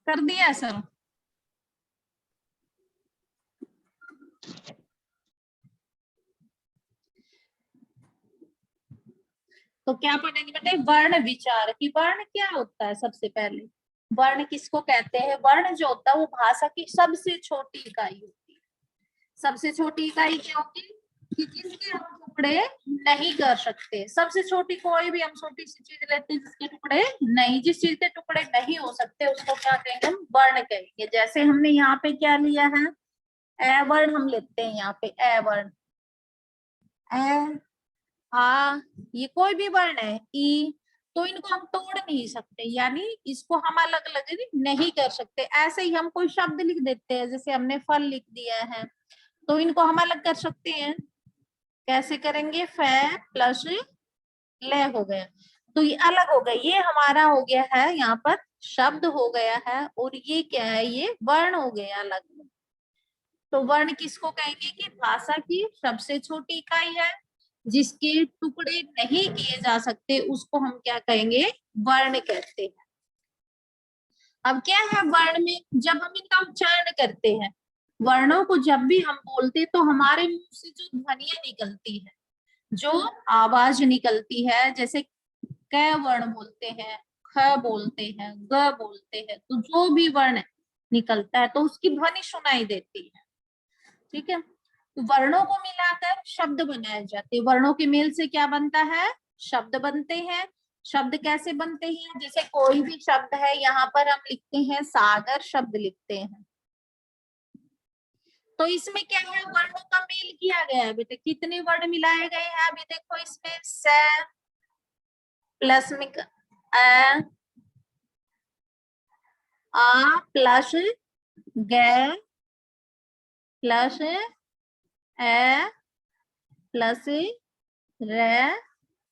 कर दिया सर? तो क्या पढ़ेंगे बेटे? वर्ण विचार की वर्ण क्या होता है। सबसे पहले वर्ण किसको कहते हैं? वर्ण जो होता है वो भाषा की सबसे छोटी इकाई होती है। सबसे छोटी इकाई क्या होती है? कि जिसके हम टुकड़े नहीं कर सकते। सबसे छोटी कोई भी हम छोटी सी चीज लेते हैं जिसके टुकड़े नहीं, जिस चीज के टुकड़े नहीं हो सकते उसको क्या कहेंगे? हम वर्ण कहेंगे। जैसे हमने यहाँ पे क्या लिया है? ए वर्ण हम लेते हैं यहाँ पे। ए वर्ण, ए, आ, ये कोई भी वर्ण है। ई, तो इनको हम तोड़ नहीं सकते, यानी इसको हम अलग अलग नहीं कर सकते। ऐसे ही हम कोई शब्द लिख देते हैं, जैसे हमने फल लिख दिया है, तो इनको हम अलग कर सकते हैं। कैसे करेंगे? फे प्लस ले हो गया, तो ये अलग हो गया। ये हमारा हो गया है यहाँ पर शब्द हो गया है, और ये क्या है? ये वर्ण हो गया अलग। तो वर्ण किसको कहेंगे? कि भाषा की सबसे छोटी इकाई है, जिसके टुकड़े नहीं किए जा सकते, उसको हम क्या कहेंगे? वर्ण कहते हैं। अब क्या है वर्ण में? जब हम इनका उच्चारण करते हैं, वर्णों को जब भी हम बोलते तो हमारे मुंह से जो ध्वनियां निकलती है, जो आवाज निकलती है, जैसे क वर्ण बोलते हैं, ख बोलते हैं, ग बोलते हैं, तो जो भी वर्ण निकलता है तो उसकी ध्वनि सुनाई देती है। ठीक है, तो वर्णों को मिलाकर शब्द बनाए जाते हैं। वर्णों के मेल से क्या बनता है? शब्द बनते हैं। शब्द कैसे बनते हैं? जैसे कोई भी शब्द है, यहाँ पर हम लिखते हैं सागर शब्द लिखते हैं, तो इसमें क्या है? वर्णों का मेल किया गया है बेटे। कितने वर्ण मिलाए गए हैं? अभी देखो इसमें स प्लस में आ प्लस ग प्लस ए प्लस रे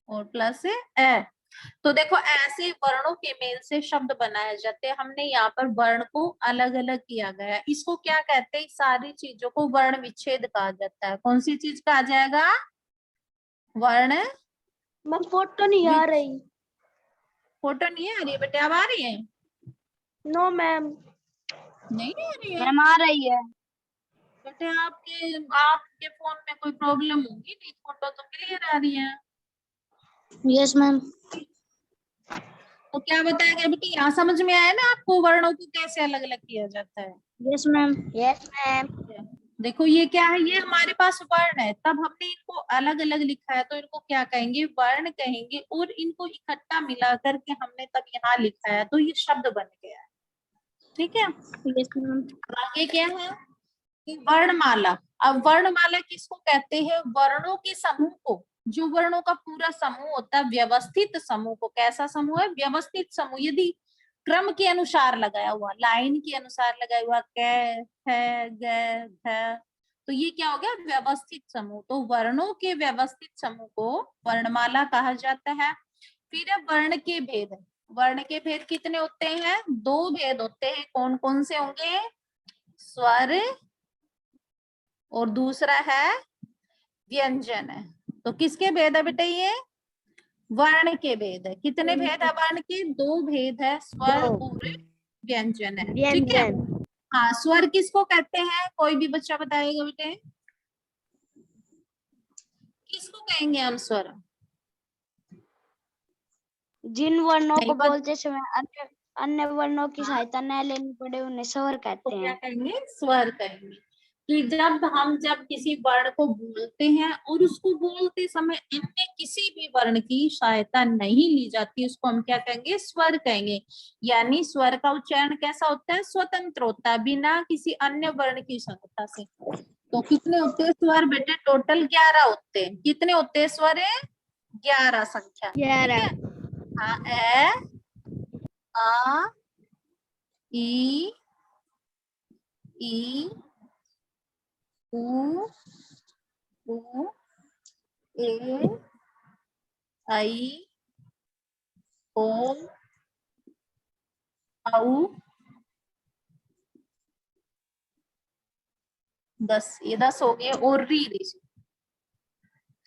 और प्लस ए। तो देखो ऐसे वर्णों के मेल से शब्द बनाए जाते हैं। हमने यहाँ पर वर्ण को अलग अलग किया गया है। इसको क्या कहते हैं? सारी चीजों को वर्ण विच्छेद कहा जाता है। कौन सी चीज कहा जाएगा? वर्ण। मैम फोटो नहीं आ रही। फोटो नहीं आ रही है बेटे? अब आ रही है? No ma'am. नहीं आ रही है मैम आ रही है। बेटे? आपके फोन में कोई प्रॉब्लम होगी, नहीं फोटो तो क्लियर आ रही है। Yes ma'am. तो क्या बताया गया बेटे? यहाँ समझ में आया ना आपको वर्णों को कैसे अलग अलग किया जाता है? Yes ma'am. Yes ma'am. देखो ये क्या है? ये हमारे पास वर्ण है, तब हमने इनको अलग अलग लिखा है, तो इनको क्या कहेंगे? वर्ण कहेंगे। और इनको इकट्ठा मिला करके हमने तब यहाँ लिखा है, तो ये शब्द बन गया है। ठीक है, यस मैम। आगे क्या है? कि वर्णमाला। अब वर्णमाला किसको कहते हैं? वर्णों के समूह को, जो वर्णों का पूरा समूह होता है, व्यवस्थित समूह को। कैसा समूह है? व्यवस्थित समूह। यदि क्रम के अनुसार लगाया हुआ, लाइन के अनुसार लगाया हुआ, क, ख, ग, घ, तो ये क्या हो गया? व्यवस्थित समूह। तो वर्णों के व्यवस्थित समूह को वर्णमाला कहा जाता है। फिर है वर्ण के भेद। वर्ण के भेद कितने होते हैं? दो भेद होते हैं। कौन कौन से होंगे? स्वर और दूसरा है व्यंजन है। तो किसके भेद है बेटे? ये वर्ण के भेद है। कितने भेद है वर्ण के? दो भेद है, स्वर और व्यंजन है। ठीक है, हाँ। स्वर किसको कहते हैं? कोई भी बच्चा बताएगा बेटे, किसको कहेंगे हम स्वर? जिन वर्णों नहीं को बोलते समय अन्य अन्य वर्णों की सहायता न लेनी पड़े उन्हें स्वर तो कहते क्या हैं। कहेंगे? स्वर कहेंगे। कि जब किसी वर्ण को बोलते हैं और उसको बोलते समय अन्य किसी भी वर्ण की सहायता नहीं ली जाती, उसको हम क्या कहेंगे? स्वर कहेंगे। यानी स्वर का उच्चारण कैसा होता है? स्वतंत्र होता है, बिना किसी अन्य वर्ण की सहायता से। तो कितने होते हैं स्वर बेटे? टोटल 11 होते हैं। कितने होते हैं स्वर? 11 संख्या। ठीक है, हाँ। ए, आ, ई, ई, उ, ऊ, ए, आई, ओ, औ, 10। ये 10 हो गए, और री ऋषि।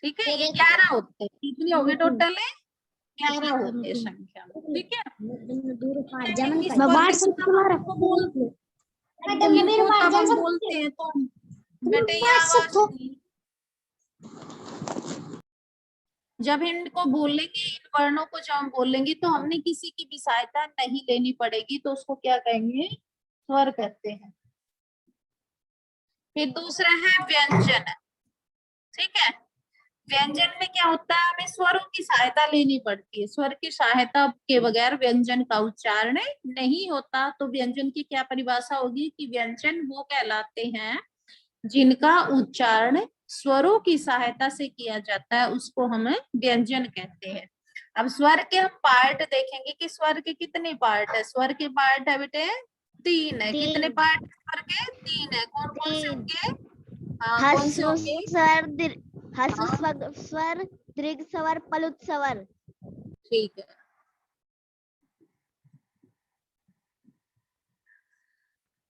ठीक है, ये 11 होते हैं। कितने हो गए टोटल है? 11 होते हैं संख्या में, ठीक है। इस मैं वर्ण बात को तब हम बोलते इनको तब हम बोलते हैं तो बेटे ये आवाज नहीं। जब इनको बोलेंगे, इन वर्णों को जब हम बोलेंगे तो हमने किसी की भी सहायता नहीं लेनी पड़ेगी, तो उसको क्या कहेंगे, स्वर कहते हैं। फिर दूसरा है व्यंजन, ठीक है। व्यंजन में क्या होता है, हमें स्वरों की सहायता लेनी पड़ती है, स्वर की सहायता के बगैर व्यंजन का उच्चारण नहीं होता। तो व्यंजन की क्या परिभाषा होगी कि व्यंजन वो कहलाते हैं जिनका उच्चारण स्वरों की सहायता से किया जाता है, उसको हम व्यंजन कहते हैं। अब स्वर के हम पार्ट देखेंगे कि स्वर के कितने पार्ट है। स्वर के पार्ट है बेटे 3 है। कितने पार्ट स्वर के? 3 है। कौन कौन से होंगे? हाँ, कौन से होंगे? हर्ष स्वर, दीर्घ स्वर, पलुत स्वर। ठीक है।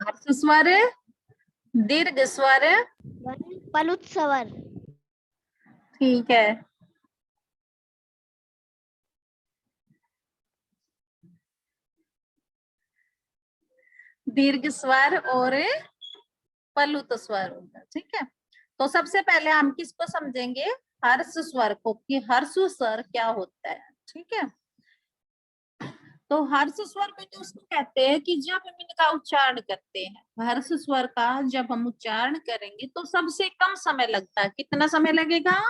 हर्ष स्वर, दीर्घ स्वर, पलुत स्वर। ठीक है। दीर्घ स्वर और पलुत स्वर होगा, ठीक है। तो सबसे पहले हम किसको समझेंगे, हर्ष स्वर को, कि हर्ष स्वर क्या होता है, ठीक है। तो हर्ष स्वर को तो उसको कहते हैं कि जब हम इनका उच्चारण करते हैं, हर्ष स्वर का जब हम उच्चारण करेंगे तो सबसे कम समय लगता है। कितना समय लगेगा?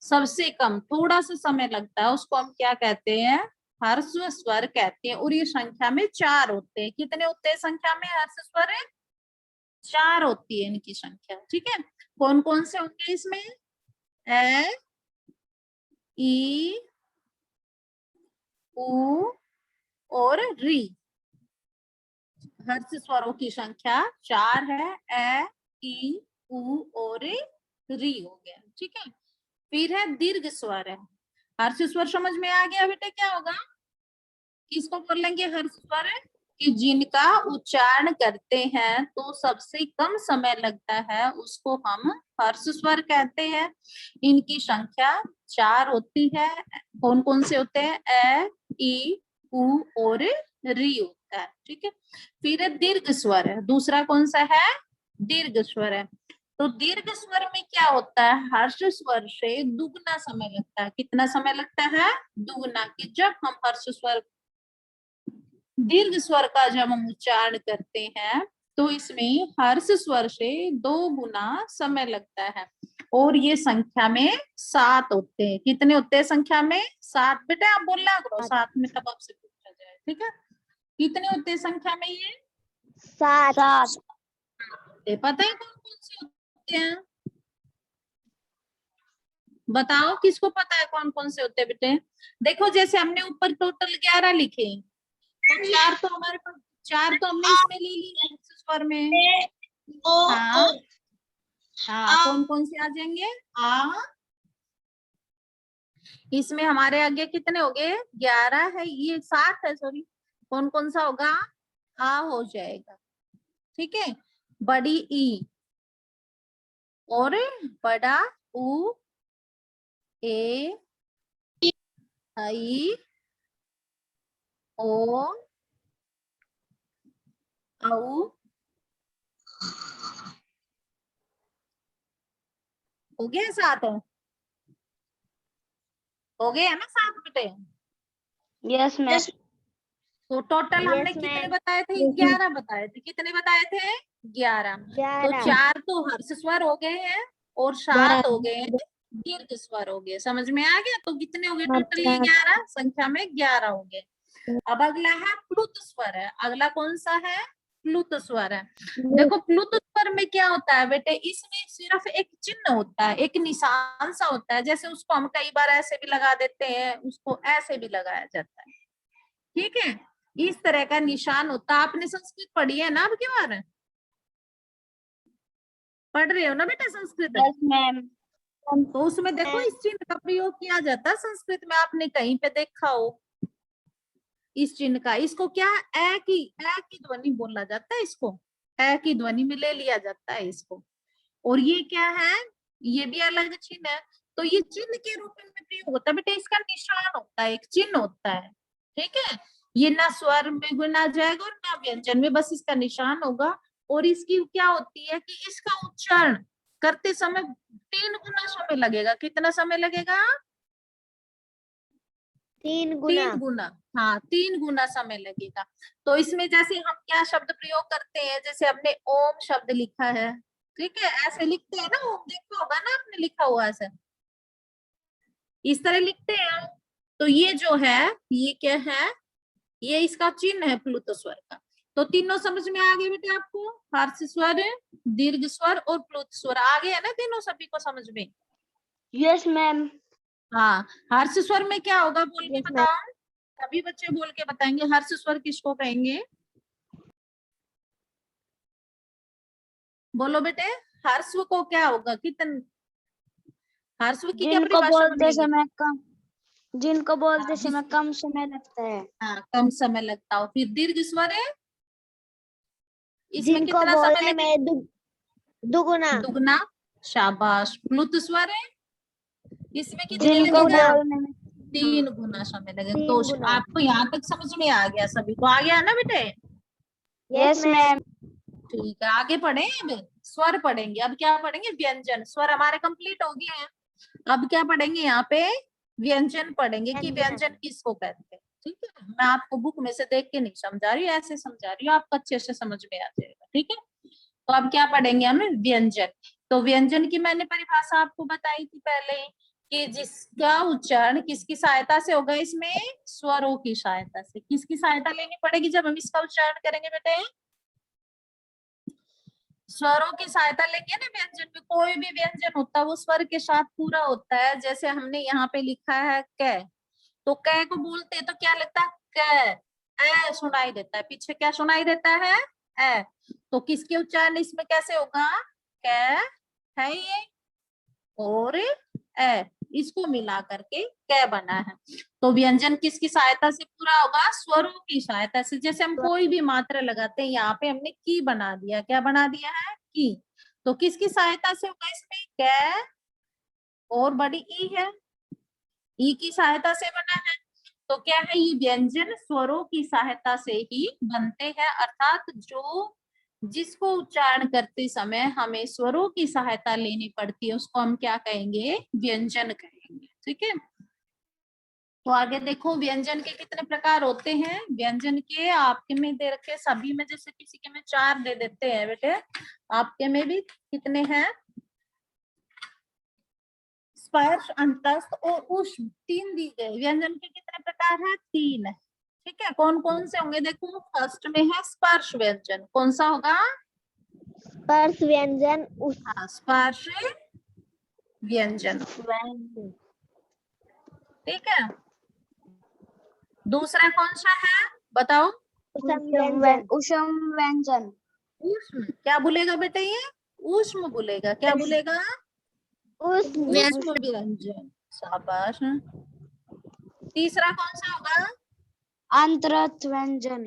सबसे कम, थोड़ा सा समय लगता है, उसको हम क्या कहते हैं, हर्ष स्वर कहते हैं। और ये संख्या में 4 होते हैं। कितने होते हैं संख्या में हर्ष स्वर? 4 होती है इनकी संख्या, ठीक है। कौन कौन से होंगे इसमें? ए, ई, उ और री। हर्ष स्वरों की संख्या 4 है। ए, ई, उ और री हो गया, ठीक है। फिर है दीर्घ स्वर है। हर्ष स्वर समझ में आ गया बेटे क्या होगा? किसको बोलेंगे हर्ष स्वर? कि जिनका उच्चारण करते हैं तो सबसे कम समय लगता है, उसको हम हर्ष स्वर कहते हैं। इनकी संख्या 4 होती है। कौन कौन से होते हैं? ए, ई, उ और री होता है, ठीक है। फिर दीर्घ स्वर है। दूसरा कौन सा है? दीर्घ स्वर है। तो दीर्घ स्वर में क्या होता है, हर्ष स्वर से दुगना समय लगता है। कितना समय लगता है? दुगना। कि जब हम हर्ष स्वर, दीर्घ स्वर का जब हम उच्चारण करते हैं तो इसमें हर्ष स्वर से 2 गुना समय लगता है। और ये संख्या में 7 होते हैं। कितने होते हैं संख्या में? 7। बेटा आप बोलना करो 7 में, तब आपसे पूछा जाए, ठीक है। कितने होते हैं संख्या में? ये 7। पता है कौन कौन से होते हैं? बताओ किसको पता है कौन कौन से होते हैं बेटे? देखो जैसे हमने ऊपर टोटल 11 लिखे, तो 4 तो हमारे पास, 4 तो हमने इसमें ले ली स्वर में। हाँ हाँ, कौन कौन से आ जाएंगे? आ, इसमें हमारे आगे कितने हो गए? 11 है, ये 7 है, सॉरी। कौन कौन सा होगा? आ हो जाएगा, ठीक है। बड़ी ई और बड़ा उ, ए, आई, ओ, औ, हो गया 7? हो गया ना 7 बेटे? Yes ma'am. तो टोटल हमने Yes, कितने ma'am. बताए थे? 11 बताए थे। कितने बताए थे? 11। तो 11। 4 तो हर्ष स्वर हो गए हैं और 7 हो गए हैं दीर्घ स्वर हो गए। समझ में आ गया? तो कितने हो गए टोटल? ये 11 संख्या में 11 हो गए। अब अगला है प्लुत स्वर है। अगला कौन सा है? प्लुत स्वर है। देखो प्लुत स्वर में क्या होता है बेटे, इसमें सिर्फ एक चिन्ह होता है, एक निशान सा होता है। जैसे उसको हम कई बार ऐसे भी लगा देते हैं, उसको ऐसे भी लगाया जाता है, ठीक है। इस तरह का निशान होता है। आपने संस्कृत पढ़ी है ना? अब की बार पढ़ रहे हो ना बेटा संस्कृत? Yes ma'am. तो उसमें देखो इस चिन्ह का प्रयोग किया जाता है संस्कृत में। आपने कहीं पे देखा हो इस चिन्ह का? इसको क्या, ए की ध्वनि बोला जाता है। इसको ए की ध्वनि में ले लिया जाता है इसको। और ये क्या है? ये भी अलग चिन्ह है। तो ये चिन्ह के रूप में प्रयोग होता है बेटा, इसका निशान होता है, एक चिन्ह होता है, ठीक है। ये ना स्वर में गुना जाएगा और ना व्यंजन में, बस इसका निशान होगा। और इसकी क्या होती है कि इसका उच्चारण करते समय 3 गुना समय लगेगा। कितना समय लगेगा? 3 गुना। 3 गुना, हाँ 3 गुना समय लगेगा। तो इसमें जैसे हम क्या शब्द प्रयोग करते हैं, जैसे हमने ओम शब्द लिखा है, ठीक है, ऐसे लिखते हैं ना, ओम देखा होगा ना आपने लिखा हुआ ऐसे, इस तरह लिखते हैं। तो ये जो है, ये क्या है, ये इसका चिन्ह है प्लुत स्वर का। तो तीनों समझ में आ गए बेटे आपको, हर्ष स्वर, दीर्घ स्वर और प्लुत स्वर आ गए है ना तीनों, सभी को समझ में? Yes ma'am. हाँ, हर्ष स्वर में क्या होगा बोल के Yes, ma'am. बताओ, सभी बच्चे बोल के बताएंगे हर्ष स्वर किसको कहेंगे, बोलो बेटे। हर्ष को क्या होगा, कितन हर्ष की क्या जिनको परिभाषा बोलते बनेगी? समय कम, जिनको बोलते हाँ, समय कम समय लगता है। हाँ, कम समय लगता हो। फिर दीर्घ स्वर है, इसमें जिनको कितना समय बोलने लगेगा? में दुगुना। दुगना, शाबाश। प्लुत स्वर है, इसमें कितने जिनको लगेगा? बोलने में 3 गुना समय लगेगा। 3 तो गुना। आपको यहाँ तक समझ में आ गया, सभी को आ गया ना बेटे? Yes ma'am. ठीक है, आगे पढ़े। अब स्वर पढ़ेंगे, अब क्या पढ़ेंगे? व्यंजन। स्वर हमारे कंप्लीट हो गए हैं, अब क्या पढ़ेंगे यहाँ पे? व्यंजन पढ़ेंगे कि व्यंजन। व्यंजन किसको कहते हैं, ठीक है। मैं आपको बुक में से देख के नहीं समझा रही हूँ, ऐसे समझा रही हूँ, आपको अच्छे से समझ में आ जाएगा, ठीक है। तो अब क्या पढ़ेंगे हम? व्यंजन। तो व्यंजन की मैंने परिभाषा आपको बताई थी पहले, कि जिसका उच्चारण किसकी सहायता से होगा? इसमें स्वरों की सहायता से। किसकी सहायता लेनी पड़ेगी जब हम इसका उच्चारण करेंगे बेटे? स्वरों की सहायता लेंगे ना व्यंजन में। कोई भी व्यंजन होता है वो स्वर के साथ पूरा होता है। जैसे हमने यहाँ पे लिखा है क, तो क को बोलते हैं तो क्या लगता है? क। ए सुनाई देता है, पीछे क्या सुनाई देता है? ए। तो किसके उच्चारण इसमें कैसे होगा? क है ये, और ए, इसको मिला करके क बना है। तो व्यंजन किसकी सहायता से पूरा होगा? स्वरों की सहायता से। जैसे हम कोई भी मात्रा लगाते हैं, यहाँ पे हमने की बना दिया, क्या बना दिया है? की। तो किसकी सहायता से होगा इसमें? क और बड़ी ई है, ई की सहायता से बना है। तो क्या है, ये व्यंजन स्वरों की सहायता से ही बनते हैं, अर्थात जो जिसको उच्चारण करते समय हमें स्वरों की सहायता लेनी पड़ती है उसको हम क्या कहेंगे? व्यंजन कहेंगे, ठीक है। तो आगे देखो, व्यंजन के कितने प्रकार होते हैं। व्यंजन के आपके में दे रखे, सभी में जैसे किसी के में 4 दे देते हैं बेटे, आपके में भी कितने हैं? स्पर्श, अंतस्थ और ऊष्म 3 दी गए। व्यंजन के कितने प्रकार है? 3 है, ठीक है। कौन कौन से होंगे देखो, फर्स्ट में है स्पर्श व्यंजन। कौन सा होगा? स्पर्श व्यंजन। हाँ, स्पर्श व्यंजन, ठीक है। दूसरा कौन सा है बताओ? उष्म व्यंजन। ऊष्म। क्या बोलेगा बेटा ये? ऊष्म बोलेगा। क्या बोलेगा? ऊष्म व्यंजन, शाबाश। तीसरा कौन सा होगा? अंतरस्थ व्यंजन।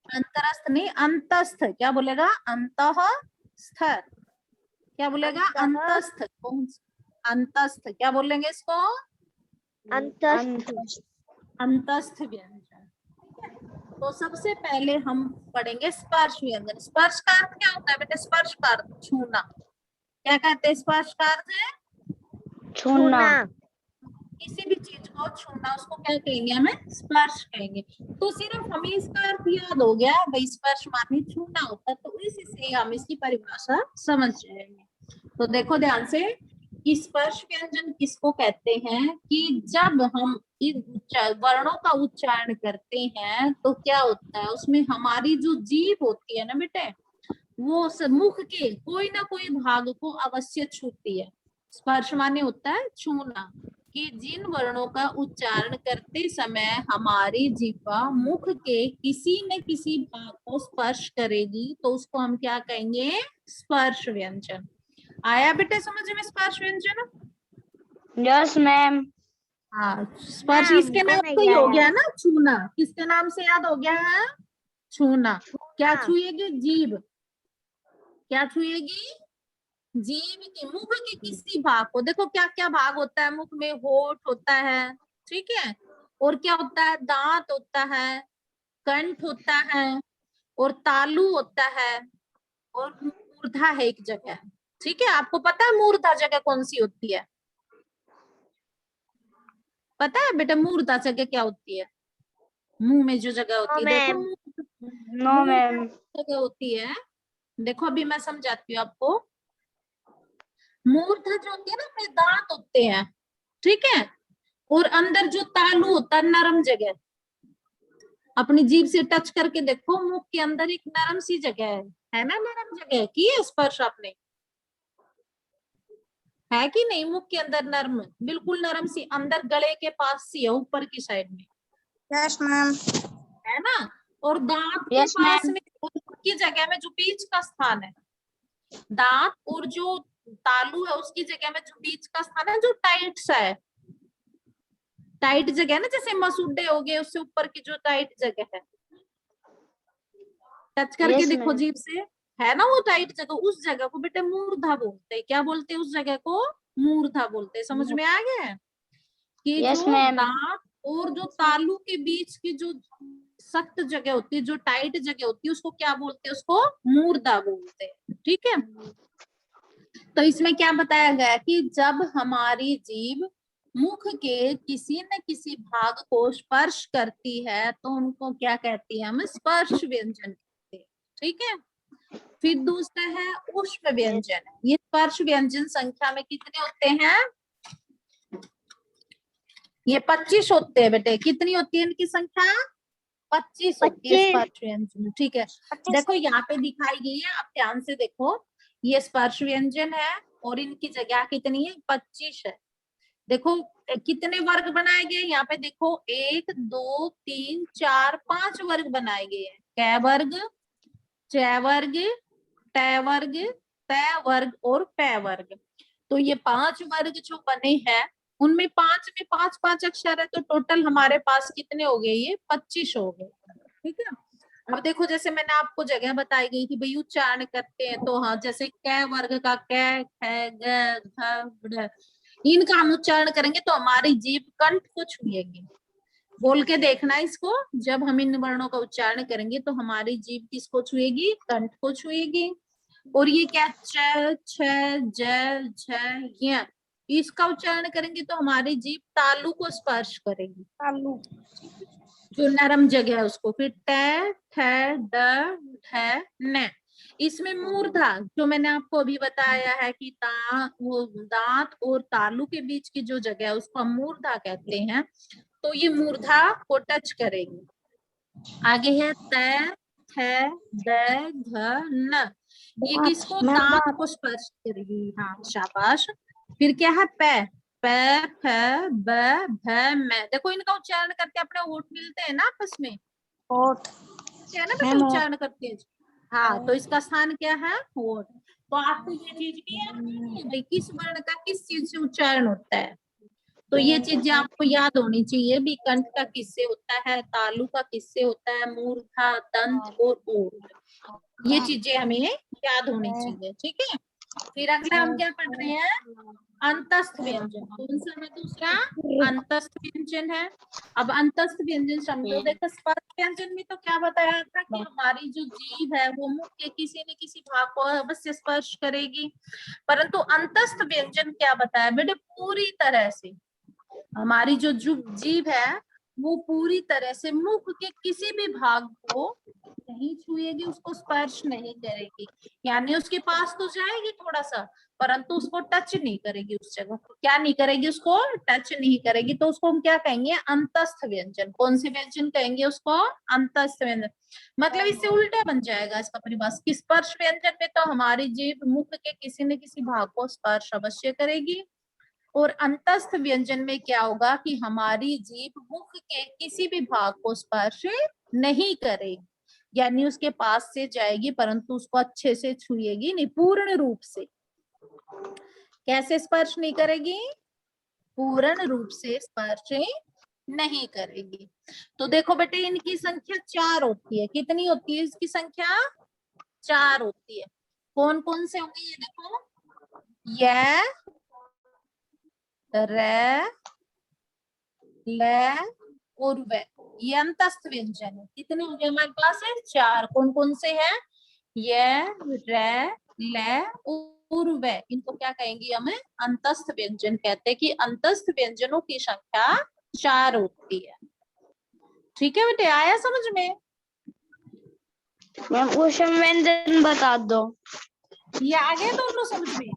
अंतरस्थ नहीं, अंतस्थ। क्या बोलेगा? अंतस्थ। क्या बोलेगा? अंतस्थ। कौन सा? अंतस्थ। क्या बोलेंगे इसको? अंतस्थ। अंतस्थ व्यंजन। तो सबसे पहले हम पढ़ेंगे स्पर्श व्यंजन। स्पर्श का अर्थ क्या होता है बेटा? स्पर्श का अर्थ छूना। क्या कहते हैं? स्पर्श का अर्थ है छूना। किसी भी चीज को छूना, उसको क्या कहेंगे? हमें स्पर्श कहेंगे। तो सिर्फ हमें इसका अर्थ याद हो गया भाई, स्पर्श माने छूना होता है, तो इसी से हम इसकी परिभाषा समझ जाएंगे। तो देखो ध्यान से, कि स्पर्श व्यंजन किसको कहते हैं? कि जब हम इन वर्णों का उच्चारण करते हैं तो क्या होता है, उसमें हमारी जो जीभ होती है ना बेटे, वो मुख के कोई ना कोई भाग को अवश्य छूती है। स्पर्श माने होता है छूना, कि जिन वर्णों का उच्चारण करते समय हमारी जीवा मुख के किसी न किसी भाग को स्पर्श करेगी तो उसको हम क्या कहेंगे? स्पर्श व्यंजन। आया बेटे समझ में स्पर्श व्यंजन? Yes ma'am. हाँ, स्पर्श मैम, इसके को नाम नहीं से ही हो आया। गया ना, छूना। किसके नाम से याद हो गया है? छूना। क्या छूना। छुएगी? जीभ। क्या छुएगी? जीभ के मुख के किसी भाग को, देखो क्या क्या भाग होता है मुख में, होठ होता है, ठीक है, और क्या होता है, दांत होता है, कंठ होता है, और तालू होता है, और मूर्धा है एक जगह, ठीक है। आपको पता है मूर्धा जगह कौन सी होती है? पता है बेटा मूर्धा जगह क्या होती है? मुंह में जो जगह होती है, देखो मैम। नो मूर्धा मैम। जगह होती है, देखो अभी मैं समझाती हूँ आपको। मूर्धा जो होती है ना, अपने दांत होते हैं, ठीक है, और अंदर जो तालू होता है, नरम जगह, अपनी जीभ से टच करके देखो, मुख के अंदर एक नरम सी जगह है ना, नरम जगह की है स्पर्श आपने, है कि नहीं? मुख के अंदर नरम, बिल्कुल नरम सी, अंदर गले के पास सी है, ऊपर की साइड में, यस मैम। है ना। और दांत के यस पास मैम। में की जगह में जो बीच का स्थान है, दांत और जो तालू है उसकी जगह में जो बीच का स्थान है, जो टाइट सा है, टाइट जगह है ना, जैसे मसूड़े हो गए, उससे ऊपर की जो टाइट जगह है, टच करके यस देखो मैम। जीभ से, है ना वो टाइट जगह, उस जगह को बेटे मूर्धा बोलते हैं। क्या बोलते हैं उस जगह को? मूर्धा बोलते हैं। समझ में आ गया है कि यस जो मैम। दांत और जो तालू के बीच की जो सख्त जगह होती है, जो टाइट जगह होती है, उसको क्या बोलते हैं? उसको मूर्धा बोलते हैं, ठीक है। तो इसमें क्या बताया गया कि जब हमारी जीभ मुख के किसी न किसी भाग को स्पर्श करती है तो उनको क्या कहती है? हम स्पर्श व्यंजन कहते हैं, ठीक है। फिर दूसरा है ऊष्म व्यंजन। ये स्पर्श व्यंजन संख्या में कितने होते हैं? ये 25 होते हैं बेटे। कितनी होती है इनकी संख्या? 25 होती है 25। स्पर्श व्यंजन, ठीक है। देखो यहाँ पे दिखाई गई है, आप ध्यान से देखो, ये स्पर्श व्यंजन है और इनकी जगह कितनी है? 25 है। देखो कितने वर्ग बनाए गए यहाँ पे, देखो 1 2 3 4 5 वर्ग बनाए गए हैं। कै वर्ग, च वर्ग, ट वर्ग, त वर्ग और पै वर्ग। तो ये 5 वर्ग जो बने हैं, उनमें 5 में 5 5 अक्षर है, तो टोटल हमारे पास कितने हो गए? ये 25 हो गए, ठीक है। अब देखो जैसे मैंने आपको जगह बताई गई कि भाई उच्चारण करते हैं, तो हाँ जैसे कै वर्ग का कै, ख, ग, घ, ढ, इनका हम उच्चारण करेंगे तो हमारी जीभ कंठ को छुएगी। बोल के देखना इसको, जब हम इन वर्णों का उच्चारण करेंगे तो हमारी जीभ किसको छुएगी? कंठ को छुएगी। और ये क्या? च, छ, ज, झ, य, इसका उच्चारण करेंगे तो हमारी जीभ तालु को स्पर्श करेगी, तालू। जो नरम जगह है उसको। फिर ट, ठ, ड, ढ, न, इसमें मूर्धा जो मैंने आपको अभी बताया है कि वो दांत और तालु के बीच की जो जगह है उसको हम मूर्धा कहते हैं, तो ये मूर्धा को टच करेगी। आगे है त, थ, द, ध, न, ये किसको? दांत को स्पर्श करेगी। हाँ शाबाश। फिर क्या है? प, प, फ, ब, भ, म, देखो इनका उच्चारण करके अपने होठ मिलते हैं ना आपस में, होठ। है ना बेटा, मैम होठ। उच्चारण करते हैं। हाँ, तो इसका स्थान क्या है? होठ। तो आपको ये चीज भी याद रखनी है भाई, किस वर्ण का किस चीज से उच्चारण होता है। तो ये चीजें आपको याद होनी चाहिए भी, कंठ का किससे होता है, तालु का किससे होता है, मूर्धा, दंत और ओठ, ये चीजें हमें याद होनी चाहिए, ठीक है। फिर अगला हम क्या पढ़ रहे हैं? अंतस्थ व्यंजन। कौन सा है दूसरा? अंतस्थ व्यंजन है। अब अंतस्थ व्यंजन समझो, देखो स्पर्श व्यंजन में तो क्या बताया था कि हमारी जो जीभ है वो मुख के किसी न किसी भाग को अवश्य स्पर्श करेगी, परंतु अंतस्थ व्यंजन क्या बताया बेटे? पूरी तरह से हमारी जो जीभ है वो पूरी तरह से मुख के किसी भी भाग को नहीं छुएगी, उसको स्पर्श नहीं करेगी, यानी उसके पास तो जाएगी थोड़ा सा, परंतु उसको टच नहीं करेगी, उस जगह को क्या नहीं करेगी? उसको टच नहीं करेगी। तो उसको हम क्या कहेंगे? अंतस्थ व्यंजन। कौन से व्यंजन कहेंगे उसको? अंतस्थ व्यंजन। मतलब इससे उल्टा बन जाएगा इसका परिभाषा कि स्पर्श व्यंजन में तो हमारी जीभ मुख के किसी न किसी भाग को स्पर्श अवश्य करेगी, और अंतस्थ व्यंजन में क्या होगा कि हमारी जीभ मुख के किसी भी भाग को स्पर्श नहीं करेगी, यानी उसके पास से जाएगी परंतु उसको अच्छे से छुएगी नहीं, पूर्ण रूप से। कैसे स्पर्श नहीं करेगी? पूर्ण रूप से स्पर्श नहीं करेगी। तो देखो बेटे इनकी संख्या 4 होती है। कितनी होती है इसकी संख्या? 4 होती है। कौन कौन से होंगे ये देखो? य, र, ल और व, ये अंतस्थ व्यंजन है। कितने हो गए हमारे पास है? 4। कौन कौन से हैं? य, र, ल और व, इनको क्या कहेंगे? हमें अंतस्थ व्यंजन कहते हैं कि अंतस्थ व्यंजनों की संख्या 4 होती है। ठीक है बेटे, आया समझ में? मैम ऊष्म व्यंजन बता दो। ये आ गए दोनों समझ में?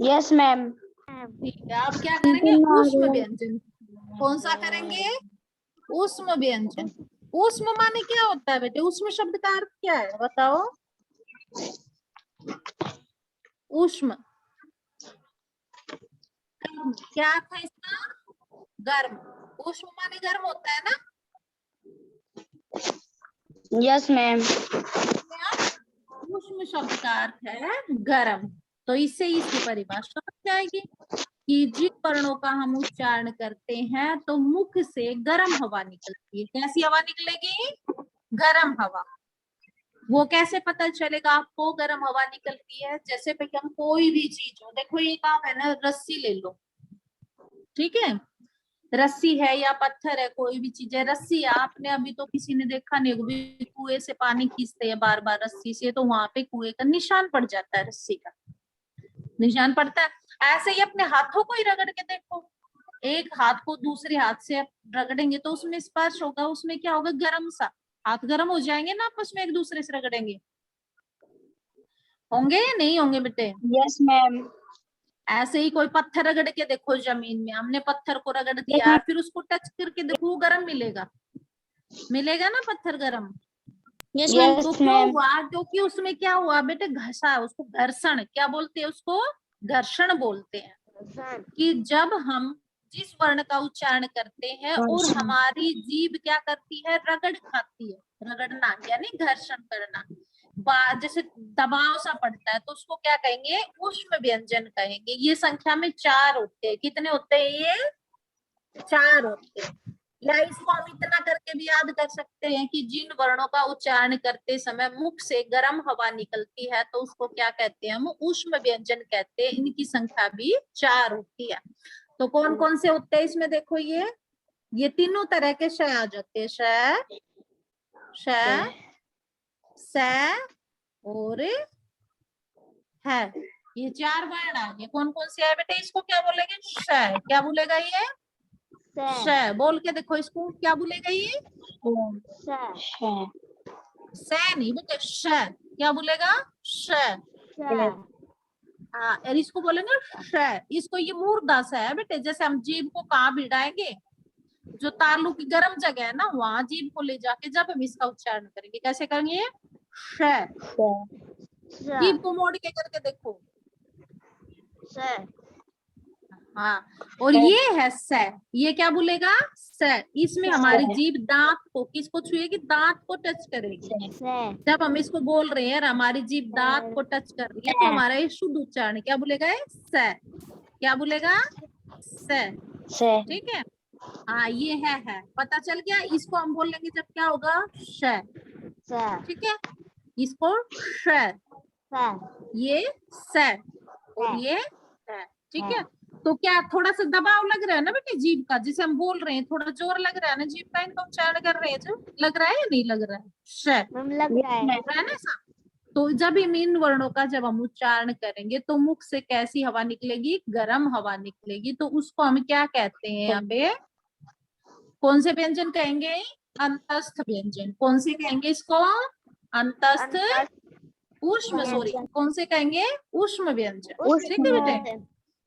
Yes ma'am. ठीक है, अब क्या करेंगे? ऊष्म व्यंजन। कौन सा करेंगे? ऊष्म व्यंजन। ऊष्म माने क्या होता है बेटे? ऊष्म शब्द का अर्थ क्या है बताओ? ऊष्म गर्म। क्या अर्थ है इसका? गर्म। ऊष्म माने गर्म होता है ना? Yes ma'am. ऊष्म शब्द का अर्थ है गर्म। तो इससे इसकी परिभाषा बन जाएगी कि जिन वर्णों का हम उच्चारण करते हैं तो मुख से गर्म हवा निकलती है। कैसी हवा निकलेगी? गर्म हवा। वो कैसे पता चलेगा आपको गर्म हवा निकलती है? जैसे भाई हम कोई भी चीज हो, देखो ये काम है ना, रस्सी ले लो, ठीक है, रस्सी है या पत्थर है, कोई भी चीज है, रस्सी है। आपने अभी तो किसी ने देखा नहीं, भी कुएं से पानी खींचते हैं बार बार रस्सी से, तो वहां पे कुएं का निशान पड़ जाता है, रस्सी का निशान पड़ता है। ऐसे ही अपने हाथों को ही रगड़ के देखो, एक हाथ को दूसरे हाथ से रगड़ेंगे तो उसमें स्पर्श होगा, उसमें क्या होगा? गर्म सा। हाथ गर्म हो जाएंगे ना आपस में एक दूसरे से रगड़ेंगे, होंगे या नहीं होंगे बेटे? Yes ma'am. ऐसे ही कोई पत्थर रगड़ के देखो जमीन में, हमने पत्थर को रगड़ दिया, फिर उसको टच करके देखो, वो गर्म मिलेगा? मिलेगा ना पत्थर गर्म? यस तो क्यों मैम। हुआ? क्योंकि उसमें क्या हुआ बेटे? घसा, उसको घर्षण, क्या बोलते हैं उसको? घर्षण बोलते हैं। कि जब हम जिस वर्ण का उच्चारण करते हैं और हमारी जीभ क्या करती है? रगड़ खाती है। रगड़ना यानी घर्षण करना, जैसे दबाव सा पड़ता है, तो उसको क्या कहेंगे? ऊष्म व्यंजन कहेंगे। ये संख्या में 4 होते हैं। कितने होते हैं ये? 4 होते हैं। या इसको हम इतना करके भी याद कर सकते हैं कि जिन वर्णों का उच्चारण करते समय मुख से गर्म हवा निकलती है तो उसको क्या कहते हैं? हम ऊष्म व्यंजन कहते हैं। इनकी संख्या भी 4 होती है। तो कौन कौन से होते हैं इसमें? देखो ये तीनों तरह के श आ जाते हैं। श, श, स और है। ये 4 वर्ण आ गए। कौन कौन से है बेटे? इसको क्या बोलेंगे? श। क्या बोलेगा ये? श। बोल के देखो, इसको क्या बोलेगा ये? स नहीं बेटे, श। क्या बोलेगा? श। हाँ, और इसको बोलेंगे श। इसको ये मूर्धा सा है बेटे। जैसे हम जीभ को कहाँ भिड़ाएंगे? जो तालू की गर्म जगह है ना, वहां जीभ को ले जाके जब हम इसका उच्चारण करेंगे, कैसे करेंगे? श। जीभ को मोड़ के करके देखो। हाँ, और ये है स। ये क्या बोलेगा? स। इसमें हमारी जीभ दांत को, किसको छुएगी? दांत को टच करेगी। जब हम इसको बोल रहे हैं और हमारी जीभ दांत को टच कर रही है तो हमारा ये शुद्ध उच्चारण क्या बोलेगा? स। क्या बोलेगा? स। ठीक है। हाँ, ये है। पता चल गया? इसको हम बोल लेंगे जब क्या होगा? श। ठीक है, इसको श, ये स और ये है। ठीक है, तो क्या थोड़ा सा दबाव लग रहा है ना बेटे जीभ का? जिसे हम बोल रहे हैं थोड़ा जोर लग रहा है ना जीभ का, इनका उच्चारण कर रहे हैं जो, लग रहा है या नहीं लग रहा है? श लग रहा है ना ऐसा? तो जब इन वर्णों का जब हम उच्चारण करेंगे तो मुख से कैसी हवा निकलेगी? गर्म हवा निकलेगी। तो उसको हम क्या कहते हैं? यहाँ पे कौन से व्यंजन कहेंगे? अंतस्थ व्यंजन। कौन से कहेंगे इसको? अंतस्थ ऊष्म, सॉरी, कौन से कहेंगे? ऊष्म व्यंजन। ठीक है बेटे?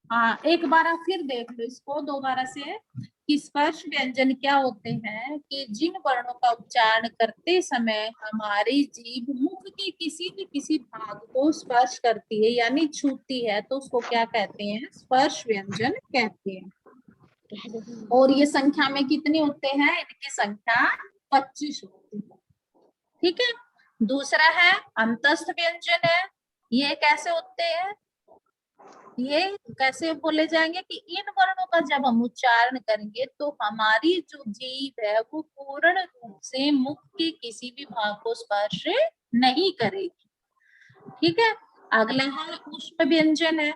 हाँ, एक बार फिर देख लो इसको दोबारा से कि स्पर्श व्यंजन क्या होते हैं। कि जिन वर्णों का उच्चारण करते समय हमारी जीभ मुख के किसी भाग को स्पर्श करती है यानी छूती है तो उसको क्या कहते हैं? स्पर्श व्यंजन कहते हैं। और ये संख्या में कितने होते हैं? इनकी संख्या 25 होती है। ठीक है। दूसरा है अंतस्थ व्यंजन है। ये कैसे होते हैं? ये कैसे बोले जाएंगे कि इन वर्णों का जब हम उच्चारण करेंगे तो हमारी जो जीभ है वो पूर्ण रूप से मुख के किसी भी भाग को स्पर्श नहीं करेगी। ठीक है, अगला है ऊष्म व्यंजन है।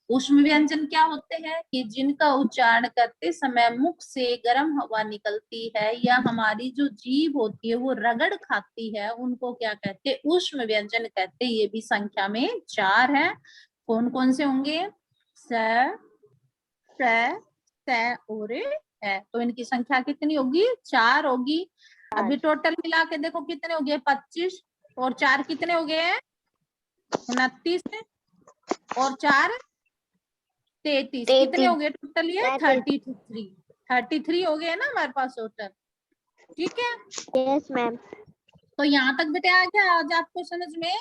ऊष्म व्यंजन क्या होते हैं कि जिनका उच्चारण करते समय मुख से गर्म हवा निकलती है या हमारी जो जीभ होती है वो रगड़ खाती है, उनको क्या कहते हैं? ऊष्म व्यंजन कहते हैं। ये भी संख्या में 4 है। कौन कौन से होंगे? स, स और है। तो इनकी संख्या कितनी होगी? 4 होगी। अभी टोटल मिला के देखो कितने हो गए? 25 और 4 कितने हो गए? 29 और 4 33। कितने हो गए टोटल? ये 33 हो गए ना हमारे पास टोटल। ठीक है, यस मैम। तो यहाँ तक बेटे आ गया आज आपको समझ में?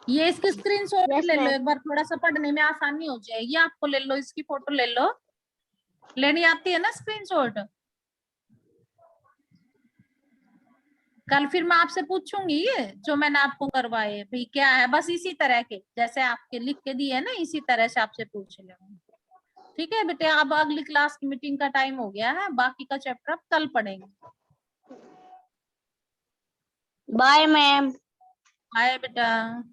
ये इसकी स्क्रीनशॉट Yes, ले लो ma'am. एक बार, थोड़ा सा पढ़ने में आसानी हो जाएगी आपको। ले लो, इसकी फोटो ले लो। लेनी आती है ना स्क्रीनशॉट? कल फिर मैं आपसे पूछूंगी ये जो मैंने आपको करवाए भाई क्या है, बस इसी तरह के जैसे आपके लिख के दिए ना, इसी तरह से आपसे पूछ लेंगे। ठीक है बेटे, अब अगली क्लास की मीटिंग का टाइम हो गया है, बाकी का चैप्टर अब कल पढ़ेंगे। Bye ma'am. बाय बेटा।